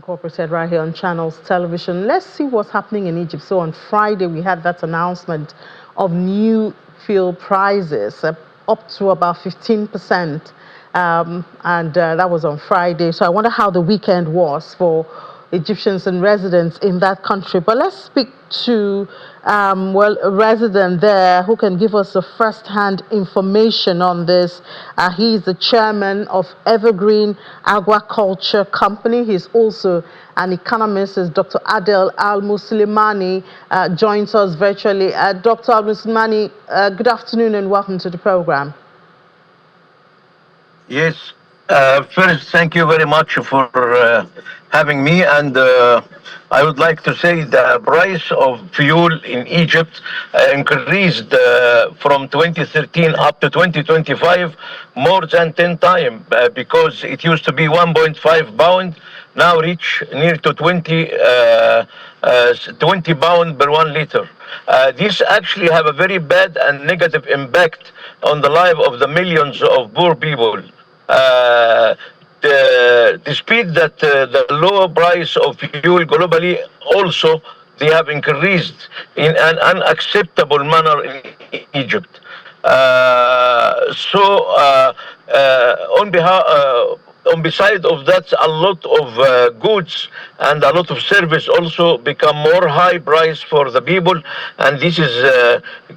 incorporated right here on Channels Television. Let's see what's happening in Egypt. So on Friday, we had that announcement of new fuel prices up to about 15%. And that was on Friday. So I wonder how the weekend was for Egyptians and residents in that country. But let's speak to, a resident there who can give us a first-hand information on this. He's the chairman of Evergreen Agriculture Company. He's also an economist. Is Dr. Adel Al-Muslimani joins us virtually. Dr. Al-Muslimani, good afternoon and welcome to the program. Yes. First, thank you very much for having me. And I would like to say the price of fuel in Egypt increased from 2013 up to 2025 more than 10 times because it used to be 1.5 pound, now reach near to 20 pound per 1 liter. This actually have a very bad and negative impact on the life of the millions of poor people. Despite that the lower price of fuel globally also they have increased in an unacceptable manner in Egypt. On behalf on beside of that, a lot of goods and a lot of service also become more high price for the people, and this is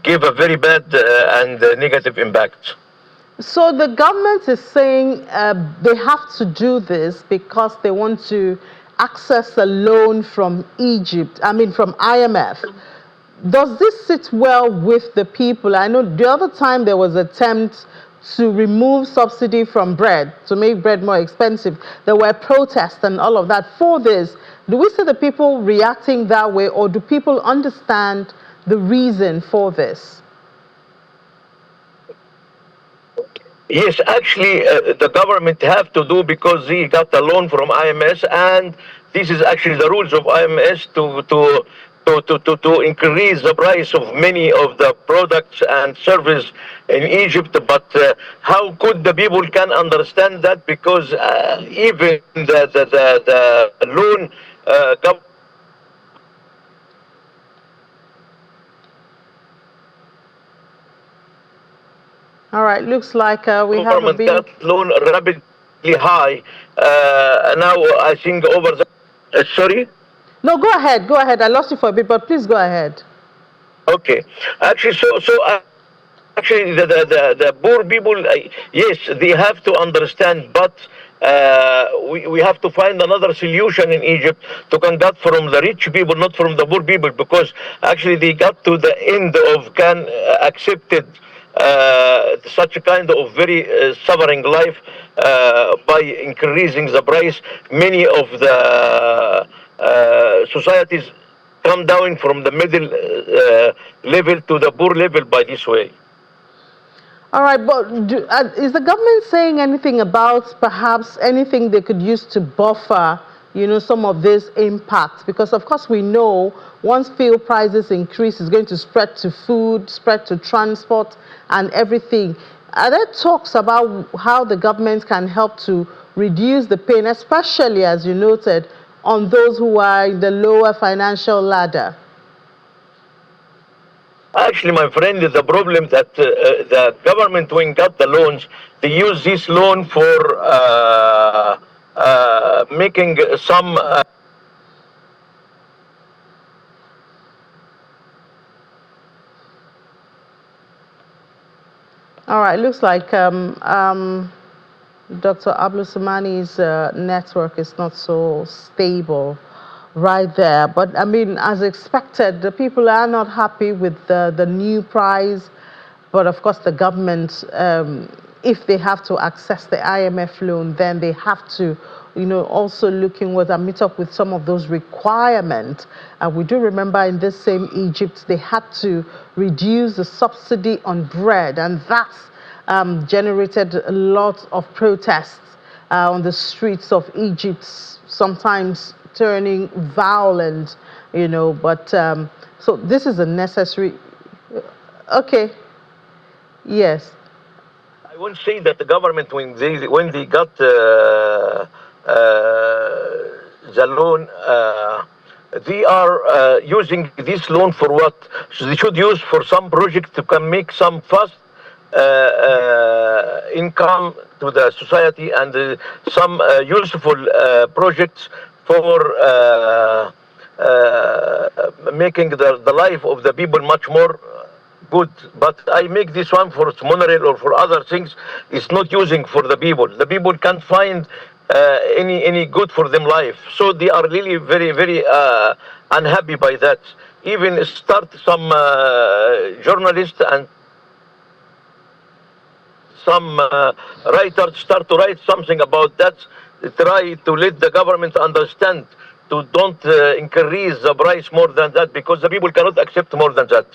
give a very bad and negative impact. So the government is saying they have to do this because they want to access a loan from from IMF. Does this sit well with the people? I know the other time there was an attempt to remove subsidy from bread, to make bread more expensive. There were protests and all of that for this. Do we see the people reacting that way, or do people understand the reason for this? Yes, actually, the government have to do because they got a loan from IMS, and this is actually the rules of IMS to increase the price of many of the products and service in Egypt. But how could the people can understand that? Because even the loan government. All right, looks like we have a big... got loan rapidly high. Now I think over the... sorry? No, go ahead, go ahead. I lost you for a bit, but please go ahead. Okay. Actually, actually, the poor people, yes, they have to understand, but we have to find another solution in Egypt to conduct from the rich people, not from the poor people, because actually they got to the end of accepted such a kind of very suffering life by increasing the price. Many of the societies come down from the middle level to the poor level by this way. All right, but is the government saying anything about perhaps anything they could use to buffer, some of this impact? Because of course we know once fuel prices increase, it's going to spread to food, spread to transport and everything. Are there talks about how the government can help to reduce the pain, especially as you noted, on those who are in the lower financial ladder? Actually, my friend, the problem that the government, when got the loans, they use this loan for making some. All right, looks like Dr. Abdulsamani's network is not so stable right there. But I mean, as expected, the people are not happy with the new price. But of course, the government, if they have to access the IMF loan, then they have to, also look inward and meet up with some of those requirements. And we do remember in this same Egypt, they had to reduce the subsidy on bread, and that's generated a lot of protests on the streets of Egypt, sometimes turning violent, but so this is a necessary... Okay. Yes. I won't say that the government, when they got the loan, they are using this loan for what? So they should use for some project to can make some fast income to the society, and some useful projects for making the life of the people much more good. But I make this one for monorail or for other things. It's not using for the people. The people can't find any good for them life. So they are really very unhappy by that. Even start some journalists and some writers start to write something about that. Try to let the government understand to don't increase the price more than that, because the people cannot accept more than that.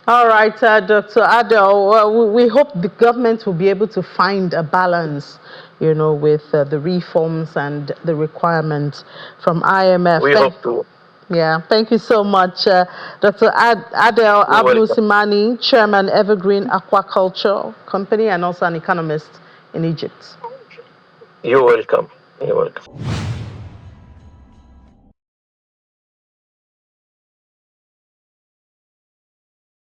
All right, Dr. Adel, we hope the government will be able to find a balance, with the reforms and the requirements from IMF. We hope to. Yeah, thank you so much, Dr. Adel You're Abdul welcome. Simani, Chairman, Evergreen Aquaculture Company, and also an economist in Egypt. You're welcome. You're welcome.